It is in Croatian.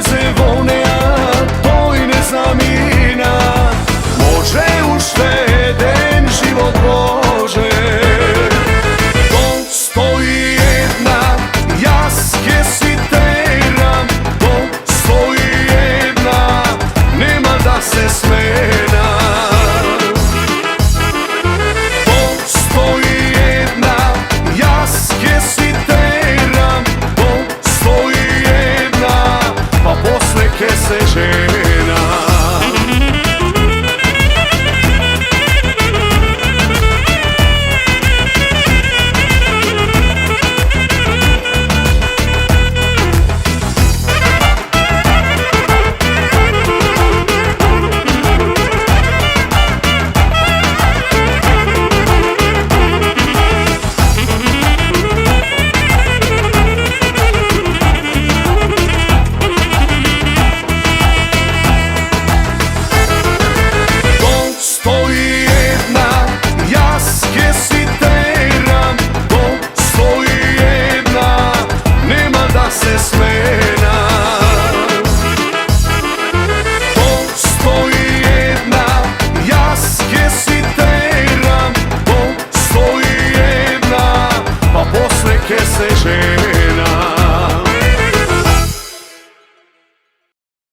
veze vone, a to i ne zamina. Može ušteden život Bože. To stoji jedna, jaske si teram. To stoji jedna, nema da se smena. To stoji jedna, jaske si teram. To stoji jedna, pa posle ke se žena. Se smena. To stoji jedna, jaske si teram. To stoji jedna, pa posle ke se žena.